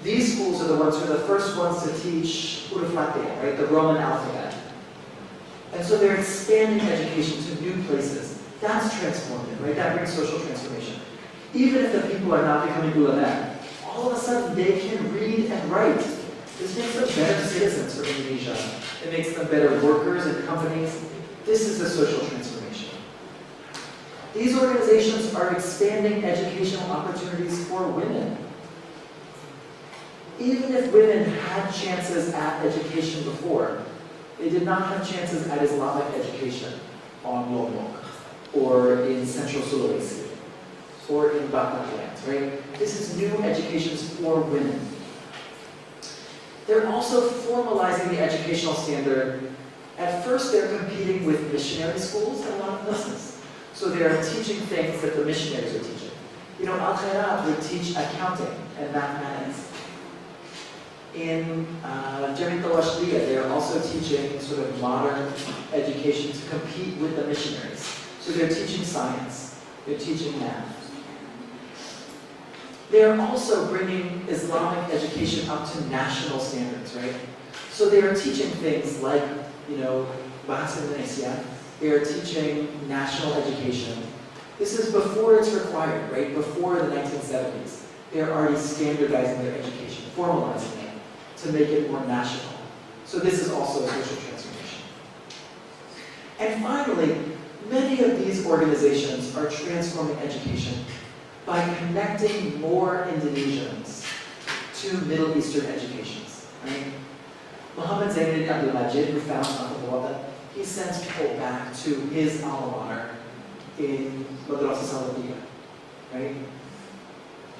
These schools are the ones who are the first ones to teach huruf Latin, right, the Roman alphabet. And so they're expanding education to new places. That's transformative, right? That brings social transformation. Even if the people are not becoming ulama, all of a sudden they can read and write. This makes them better citizens for Indonesia. It makes them better workers and companies. This is a social transformation. These organizations are expanding educational opportunities for women. Even if women had chances at education before, they did not have chances at Islamic education on Lombok, or in Central Sulawesi, or in Batak lands, right? This is new educations for women. They're also formalizing the educational standard. At first, they're competing with missionary schools in a lot of places. So they're teaching things that the missionaries are teaching. You know, Al-Khairat would teach accounting and mathematics. In Jamiat al-Washliyah, they're also teaching sort of modern education to compete with the missionaries. So they're teaching science, they're teaching math. They're also bringing Islamic education up to national standards, right? So they are teaching things like, you know, Bahasa Indonesia. They are teaching national education. This is before it's required, right? Before the 1970s. They're already standardizing their education, formalizing it to make it more national. So this is also a social transformation. And finally, many of these organizations are transforming education by connecting more Indonesians to Middle Eastern educations. Right? Muhammad Zainuddin Abdul Majid, who founded Al-Khairat, he sends people back to his alma mater in Madrasah Salafiyah, right?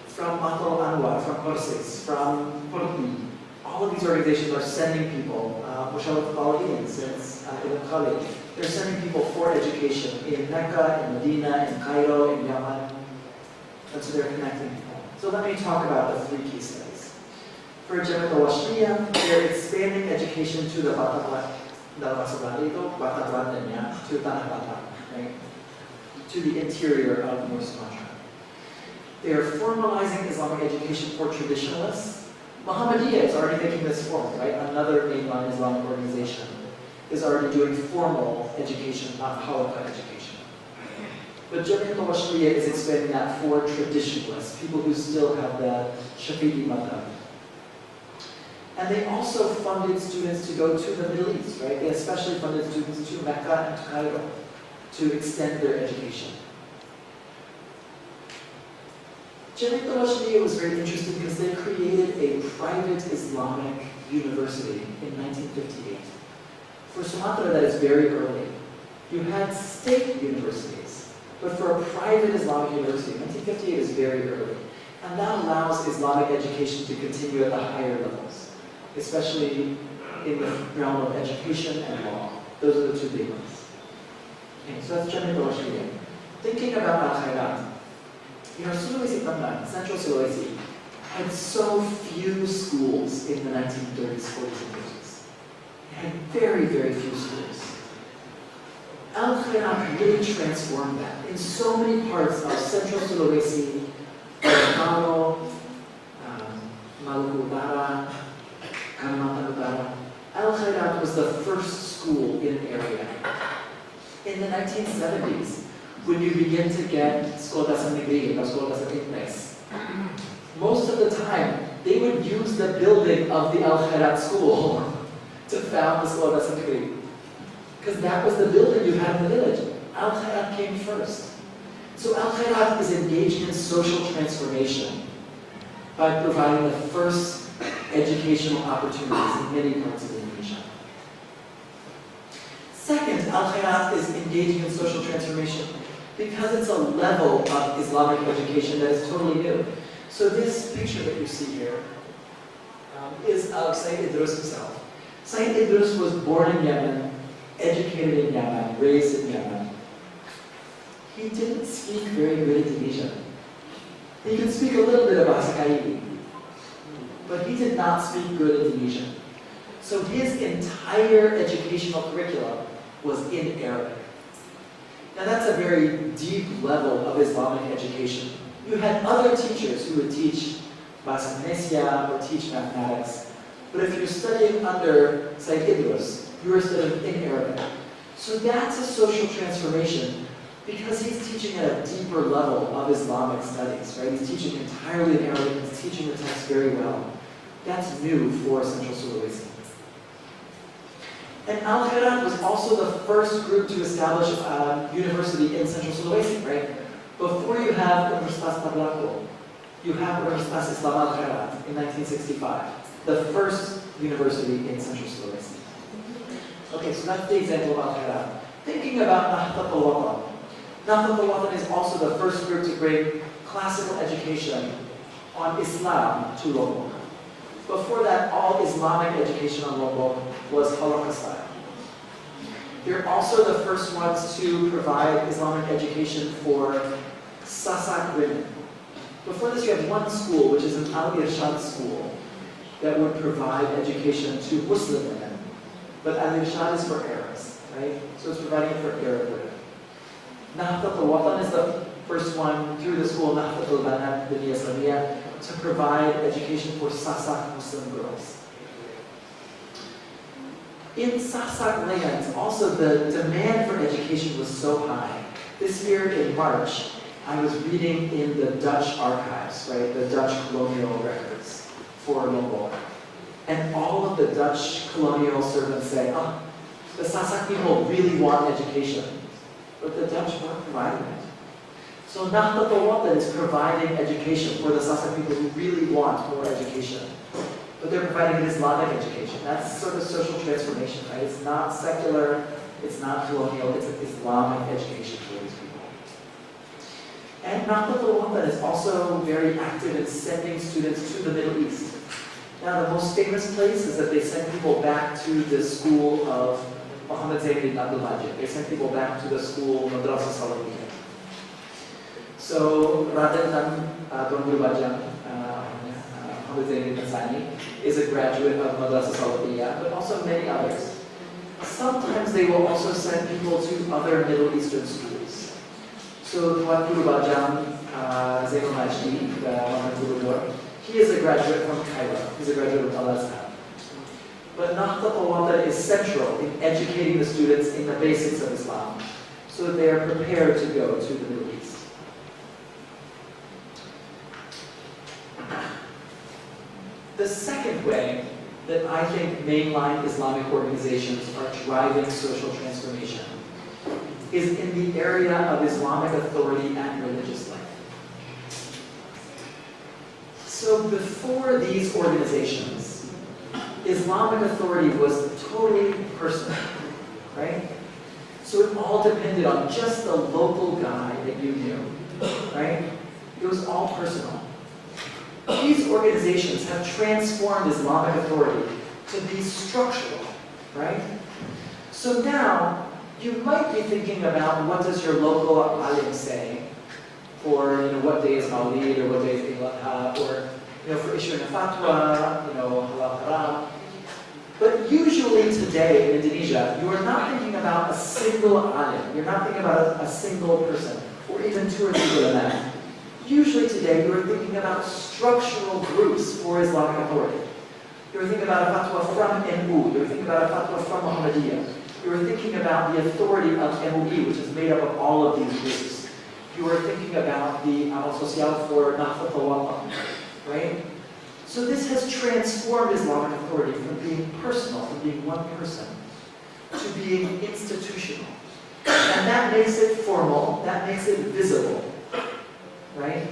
From Matul Anwar, from Persis, from Purbi, all of these organizations are sending people, Musharraf Al-Awliyin, since Ibn Khalid, they're sending people for education in Mecca, in Medina, in Cairo, in Yemen, and so they're connecting people. So let me talk about the 3 case studies. For Jamiat al-Washliyah, they're expanding education to the Batak, to Tanah Batak, right? To the interior of North Sumatra. They are formalizing Islamic education for traditionalists. Muhammadiyah is already making this formal, right? Another mainline Islamic organization is already doing formal education, not halakha education. But Jamiat al-Washliyah is expanding that for traditionalists, people who still have the Shafi'i madhab. And they also funded students to go to the Middle East, right? They especially funded students to Mecca and to Cairo to extend their education. Jamiat al-Washliyah was very interesting because they created a private Islamic university in 1958. For Sumatra, that is very early. You had state universities, but for a private Islamic university, 1958 is very early. And that allows Islamic education to continue at the higher levels, especially in the realm of education and law. Those are the 2 big ones. Okay, so that's Jamiat al-Washliyah. Thinking about Al-Khairat, you know, Sulawesi Tengah, Central Sulawesi, had so few schools in the 1930s, 40s, and 50s. It had very, very few schools. Al-Khairat really transformed that. In so many parts of Central Sulawesi, Gorontalo, Maluku Utara, Kalimantan Utara, Al-Khairat was the first school in the area. In the 1970s, when you begin to get Sekolah Dasar Negeri or Sekolah Dasar Impres, most of the time, they would use the building of the Al-Khairat school to found the Sekolah Dasar Negeri. Because that was the building you had in the village. Al-Khairat came first. So Al-Khairat is engaged in social transformation by providing the first educational opportunities in many parts of Indonesia. Second, Al-Khairat is engaging in social transformation because it's a level of Islamic education that is totally new. So this picture that you see here is of Sayyid Idris himself. Sayyid Idris was born in Yemen, educated in Yemen, raised in Yemen. He didn't speak very good Indonesian. He could speak a little bit of Bahasa Kaili, but he did not speak good Indonesian. So his entire educational curriculum was in Arabic. Now that's a very deep level of Islamic education. You had other teachers who would teach Bahasa Indonesia or teach mathematics. But if you're studying under Sayyid Idris, you are studying in Arabic. So that's a social transformation because he's teaching at a deeper level of Islamic studies, right? He's teaching entirely in Arabic, he's teaching the text very well. That's new for Central Sulawesi. And Al-Khairat was also the first group to establish a university in Central Sulawesi, right? Before you have Universitas Tablaco, you have Universitas Islam Al-Khairat in 1965, the first university in Central Sulawesi. Okay, so that's the example of Al-Khairat. Thinking about Nahdlatul Watan. Nahdlatul Watan is also the first group to bring classical education on Islam to Lombok. Before that, all Islamic education on Lombok was halakha style. They're also the first ones to provide Islamic education for Sasak women. Before this, you have one school, which is an Al-Irshad school, that would provide education to Muslim women. But Al-Irshad is for Arabs, right? So it's providing it for Arab women. Nahdlatul Watan is the first one through the school Nahdlatul Banat Dunia Islamiyah to provide education for Sasak Muslim girls. In Sasak lands, also the demand for education was so high. This year in March, I was reading in the Dutch archives, right, the Dutch colonial records for Lombok. And all of the Dutch colonial servants say, oh, the Sasak people really want education. But the Dutch weren't providing it. So Nahdlatul Watan is providing education for the Sasak people who really want more education. But they're providing an Islamic education. That's sort of social transformation, right? It's not secular, it's not colonial, it's an Islamic education for these people. And Nahdlatul Watan is also very active in sending students to the Middle East. Now the most famous place is that they send people back to the school of Muhammad Zain bin Abdul Majid. They send people back to the school Madrasah Salafiyah. So Raden Tuan Guru Bajang, Muhammad Zain bin Sani, is a graduate of Madrasah Salafiyah, but also many others. Sometimes they will also send people to other Middle Eastern schools. So Tuan Guru Bajang, Zainul Majdi, Muhammad Guru Nur, he is a graduate from Cairo. He's a graduate of Al-Azhar. But Nahdlatul Watan is central in educating the students in the basics of Islam, so that they are prepared to go to the Middle East. The second way that I think mainline Islamic organizations are driving social transformation is in the area of Islamic authority and religious life. So before these organizations, Islamic authority was totally personal, right? So it all depended on just the local guy that you knew, right? It was all personal. These organizations have transformed Islamic authority to be structural, right? So now, you might be thinking about what does your local alim say for, what day is Mawlid, or what day is Eid al-Adha, or, for issuing a fatwa, halal haram. But usually today in Indonesia, you are not thinking about a single alim. You're not thinking about a single person, or even two or three ulama. Usually today, you are thinking about structural groups for Islamic authority. You are thinking about a fatwa from MU. You are thinking about a fatwa from Muhammadiyah. You are thinking about the authority of MUI, which is made up of all of these groups. You are thinking about the Amal Social for Nahdlatul Watan, right? So this has transformed Islamic authority from being personal, from being one person, to being institutional. And that makes it formal, that makes it visible, right?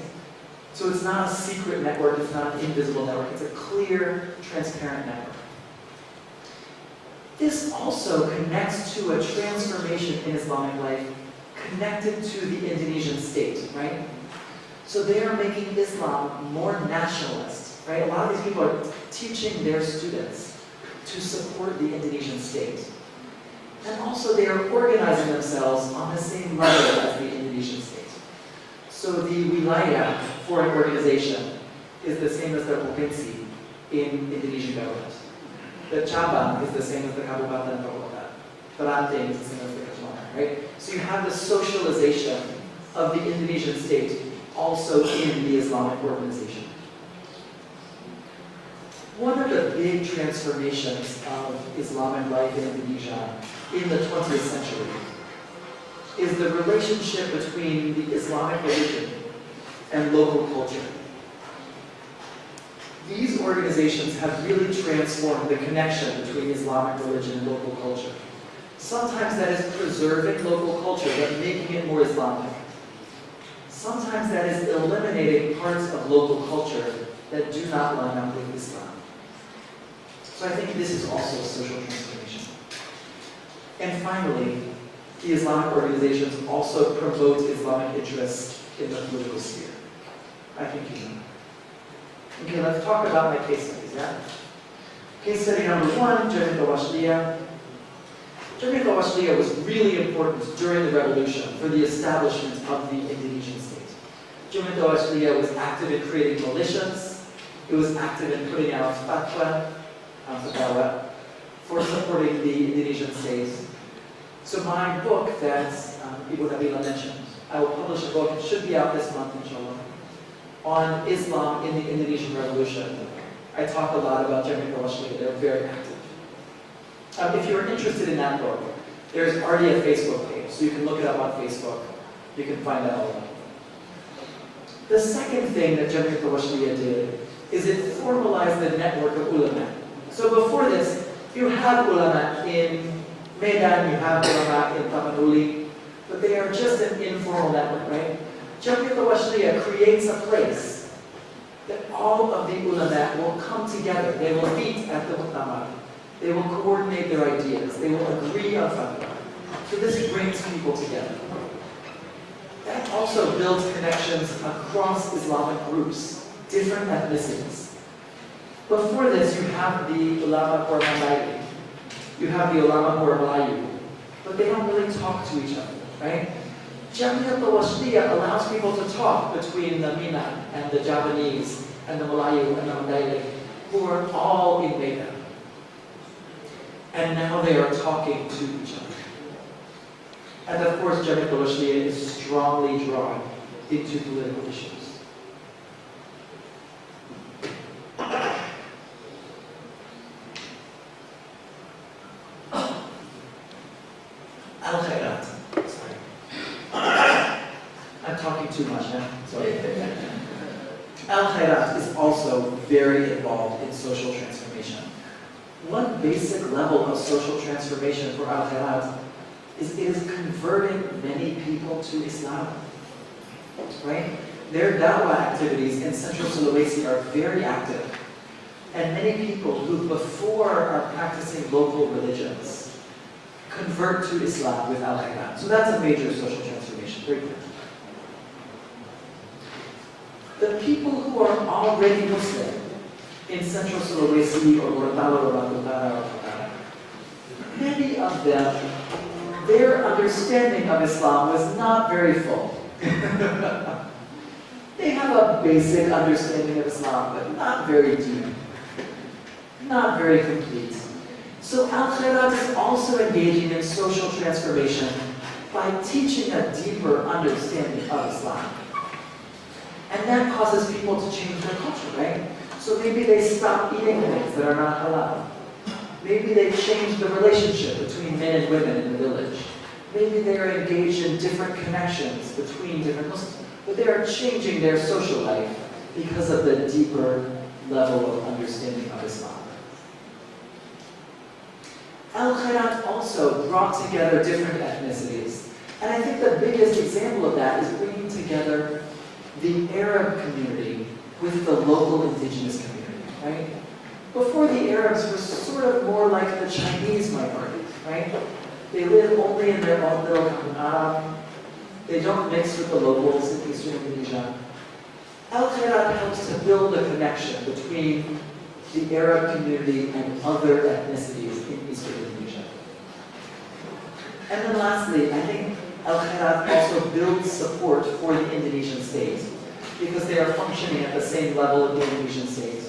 So it's not a secret network, it's not an invisible network, it's a clear, transparent network. This also connects to a transformation in Islamic life connected to the Indonesian state, right? So they are making Islam more nationalist, right? A lot of these people are teaching their students to support the Indonesian state. And also they are organizing themselves on the same level as the Indonesian state. So the wilayah for an organization is the same as the provinsi in Indonesian government. The cabang is the same as the kabupaten atau kota. Peranting is the same as the kecamatan. right? So you have the socialization of the Indonesian state also in the Islamic organization. One of the big transformations of Islamic life in Indonesia in the 20th century is the relationship between the Islamic religion and local culture. These organizations have really transformed the connection between Islamic religion and local culture. Sometimes that is preserving local culture, but making it more Islamic. Sometimes that is eliminating parts of local culture that do not line up with Islam. So I think this is also social transformation. And finally, the Islamic organizations also promote Islamic interests in the political sphere. I think you know. Okay, let's talk about my case studies, yeah? Case study number 1, Jamiat al-Washliyah. Jamiat al-Washliyah was really important during the revolution for the establishment of the Indonesian state. Jamiat al-Washliyah was active in creating militias. It was active in putting out fatwa, for supporting the Indonesian state. So my book that Ibu Nabila mentioned, I will publish a book, it should be out this month, inshallah, on Islam in the Indonesian Revolution. I talk a lot about Jamiat al-Washliyah, they're very active. If you're interested in that book, there's already a Facebook page, so you can look it up on Facebook. You can find out all about it. The second thing that Jamiat al-Washliyah did is it formalized the network of ulama. So before this, you have ulama in Medan, you have ulama in Tapanuli, but they are just an informal network, right? Jamiat al-Washliyah creates a place that all of the ulama will come together. They will meet at the muktamar. They will coordinate their ideas. They will agree on fatwa. So this brings people together. That also builds connections across Islamic groups, different ethnicities. Before this, you have the ulama who are Mandailing. You have the ulama who are Melayu. But they don't really talk to each other, right? Jamiat al-Washliyah allows people to talk between the Minang and the Javanese and the Melayu and the Mandailing, who are all in Medan. And now they are talking to each other. And of course, Jamiat al-Washliyah is strongly drawn into political issues. Al-Khairat. Sorry. I'm talking too much now. Sorry. Al-Khairat is also very involved in social transformation. One basic level of social transformation for Al-Khairat is it is converting many people to Islam. Right? Their da'wah activities in Central Sulawesi are very active. And many people who before are practicing local religions convert to Islam with Al-Khairat. So that's a major social transformation. Very clear. The people who are already Muslim in Central Sulawesi or Gorontalo or Bantutara or Patara, many of them, their understanding of Islam was not very full. They have a basic understanding of Islam, but not very deep, not very complete. So Al-Khairat is also engaging in social transformation by teaching a deeper understanding of Islam. And that causes people to change their culture, right? So maybe they stop eating things that are not halal. Maybe they change the relationship between men and women in the village. Maybe they are engaged in different connections between different Muslims. But they are changing their social life because of the deeper level of understanding of Islam. Al-Khairat also brought together different ethnicities. And I think the biggest example of that is bringing together the Arab community with the local indigenous community, right? Before, the Arabs were sort of more like the Chinese minority, right? They live only in their own little Kampung. They don't mix with the locals in Eastern Indonesia. Al-Khairat helps to build a connection between the Arab community and other ethnicities in Eastern Indonesia. And then lastly, I think Al-Khairat also builds support for the Indonesian state because they are functioning at the same level of the Indonesian state.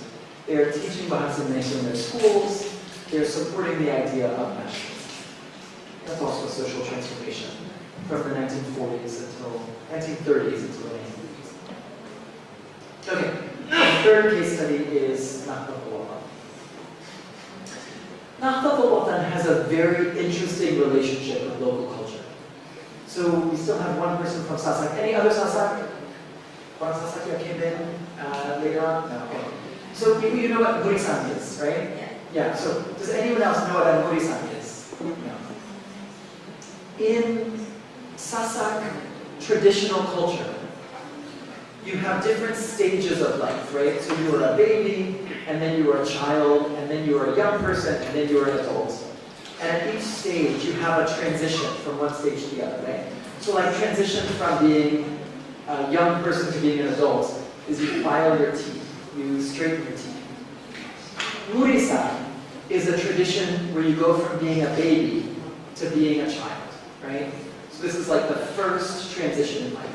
They are teaching Bahasa Indonesia in their schools. They are supporting the idea of nationalism. That's also social transformation. from the 1940s until 1930s until the 1950s. Okay, the third case study is Nahdlatul Watan. Nahdlatul Watan has a very interesting relationship with local culture. So we still have one person from Sasak. Any other Sasak? One Sasak that came in later on? No, okay. So you know what Murisan is, right? Yeah, so does anyone else know what a Murisan is? No. In Sasak traditional culture, you have different stages of life, right? So you were a baby, and then you were a child, and then you were a young person, and then you were an adult. And at each stage, you have a transition from one stage to the other, right? So like transition from being a young person to being an adult is you file your teeth, you straighten your teeth. Murisan is a tradition where you go from being a baby to being a child, right? So this is like the first transition in life.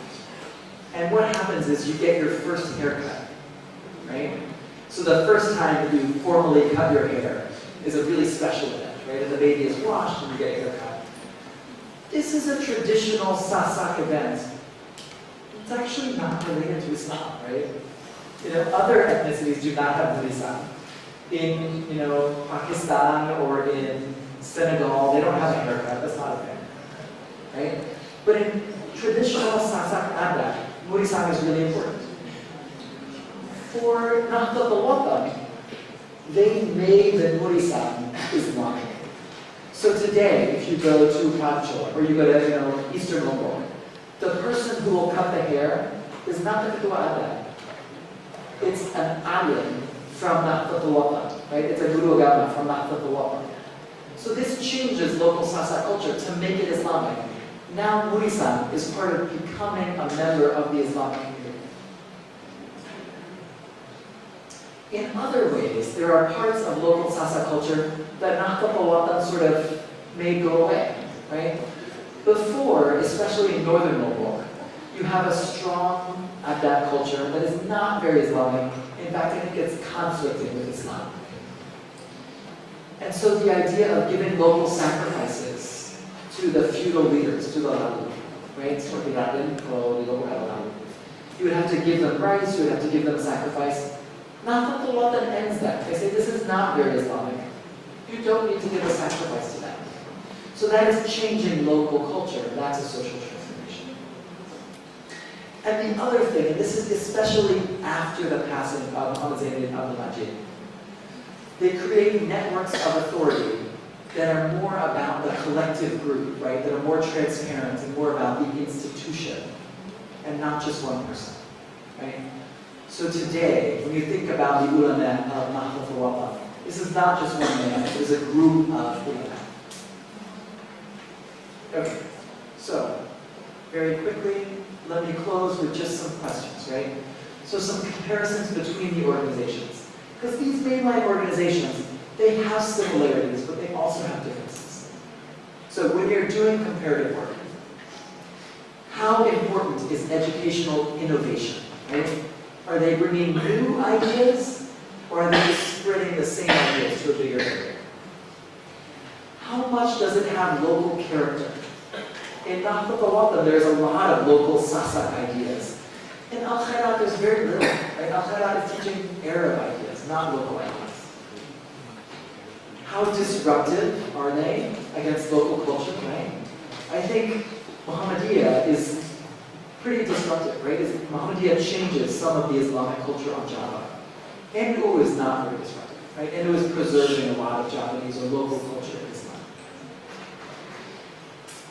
And what happens is you get your first haircut, right? So the first time that you formally cut your hair is a really special event, right? And the baby is washed and you get a haircut. This is a traditional Sasak event. It's actually not related to Islam, right? Other ethnicities do not have Murisan. In, Pakistan or in Senegal, they don't have a haircut. That's not a thing, right? But in traditional Sasak adat, Murisan is really important. For Nahdlatul Watan, they made the Murisan Islamic. So today, if you go to Pancho or you go to Eastern Lombok, the person who will cut the hair is not the Ketua Adat. It's an alim from Nahdlatul Watan, right? It's a guru agama from Nahdlatul Watan. So this changes local Sasak culture to make it Islamic. Now Murisan is part of becoming a member of the Islamic community. In other ways, there are parts of local Sasak culture that Nahdlatul Watan sort of made go away, right? Before, especially in northern Lombok, you have a strong Adat culture that is not very Islamic. In fact, I think it's conflicting with Islam. And so the idea of giving local sacrifices to the feudal leaders, to the lalu, right? You would have to give them rice, you would have to give them a sacrifice. Nahdlatul Watan ends that. They say this is not very Islamic. You don't need to give a sacrifice to them. So that is changing local culture. That's a social transformation. And the other thing, and this is especially after the passing of Ahmad Abdul Majid, they create networks of authority that are more about the collective group, right? That are more transparent and more about the institution and not just one person, right? So today, when you think about the ulama of Nahdlatul Watan, this is not just one man, it is a group of ulama. Okay, so very quickly, let me close with just some questions, right? So some comparisons between the organizations. Because these mainline organizations, they have similarities, but they also have differences. So when you're doing comparative work, how important is educational innovation, right? Are they bringing new ideas, or are they just spreading the same ideas to a bigger area? How much does it have local character? In Nahdlatul Watan, there's a lot of local Sasak ideas. In Al-Khairat, there's very little. Right? Al-Khairat is teaching Arab ideas, not local ideas. How disruptive are they against local culture, right? I think Muhammadiyah is pretty disruptive, right? Muhammadiyah changes some of the Islamic culture on Java. NU is not very disruptive, right? NU is preserving a lot of Javanese or local culture in Islam.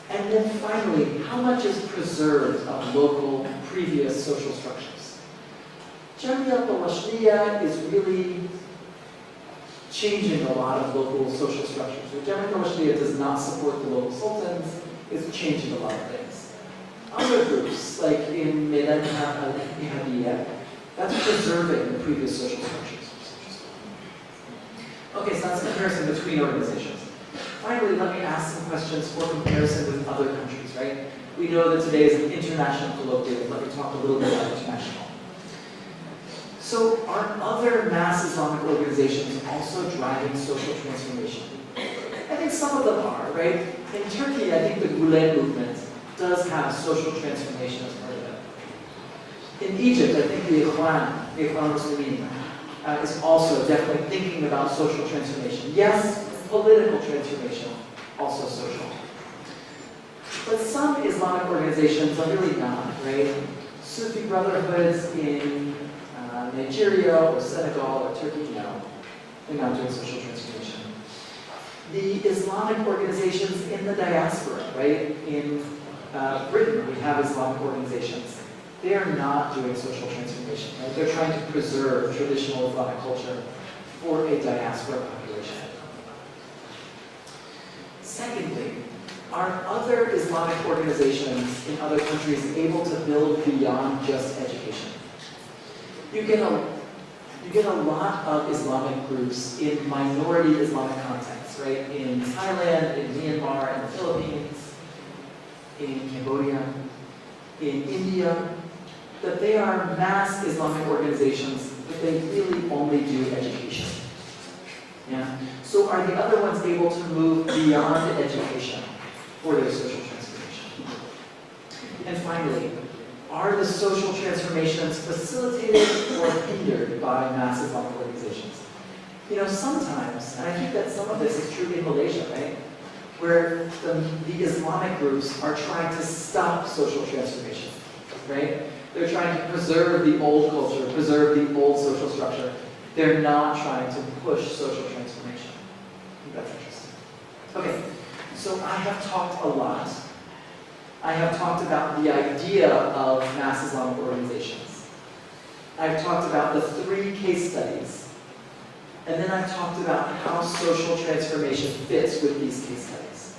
And then finally, how much is preserved of local previous social structures? Jamia al-Washliya is really changing a lot of local social structures. Jamia al-Washliya does not support the local sultans, it's changing a lot of things. Other groups, like in Medan al-Ihadiyya, that's preserving the previous social structures. Okay, so that's a comparison between organizations. Finally, let me ask some questions for comparison with other countries, right? We know that today is an international colloquium. Let me talk a little bit about international. So are other mass Islamic organizations also driving social transformation? I think some of them are, right? In Turkey, I think the Gulen movement does have social transformation as part of it. In Egypt, I think the Ikhwan Muslimin, is also definitely thinking about social transformation. Yes, political transformation, also social. But some Islamic organizations are really not, right? Sufi brotherhoods in Nigeria or Senegal or Turkey, no, they're not doing social transformation. The Islamic organizations in the diaspora, right? In Britain, we have Islamic organizations. They are not doing social transformation, right? They're trying to preserve traditional Islamic culture for a diaspora population. Secondly, are other Islamic organizations in other countries able to build beyond just education? You get a lot of Islamic groups in minority Islamic contexts, right? In Thailand, in Myanmar, in the Philippines, in Cambodia, in India, that they are mass Islamic organizations, but they really only do education. Yeah? So are the other ones able to move beyond education for their social transformation? And finally, are the social transformations facilitated or hindered by mass Islamic organizations? You know, sometimes, and I think that some of this is true in Malaysia, right? Where the Islamic groups are trying to stop social transformation, right? They're trying to preserve the old culture, preserve the old social structure. They're not trying to push social transformation. I think that's interesting. Okay, so I have talked a lot. I have talked about the idea of mass Islamic organizations. I've talked about the 3 case studies. And then I've talked about how social transformation fits with these case studies.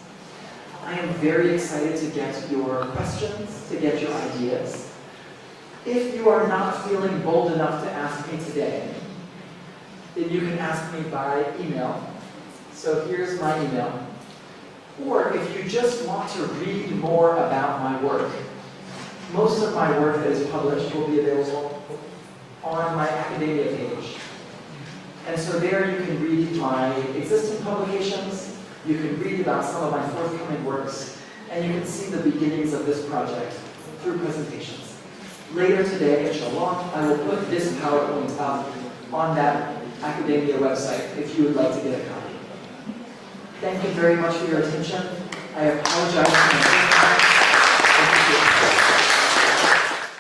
I am very excited to get your questions, to get your ideas. If you are not feeling bold enough to ask me today, then you can ask me by email. So here's my email. Or if you just want to read more about my work, most of my work that is published will be available on my academia page. And so there you can read my existing publications, you can read about some of my forthcoming works, and you can see the beginnings of this project through presentations. Later today, inshallah, I will put this PowerPoint up on that academia website if you would like to get a copy. Thank you very much for your attention. I apologize for my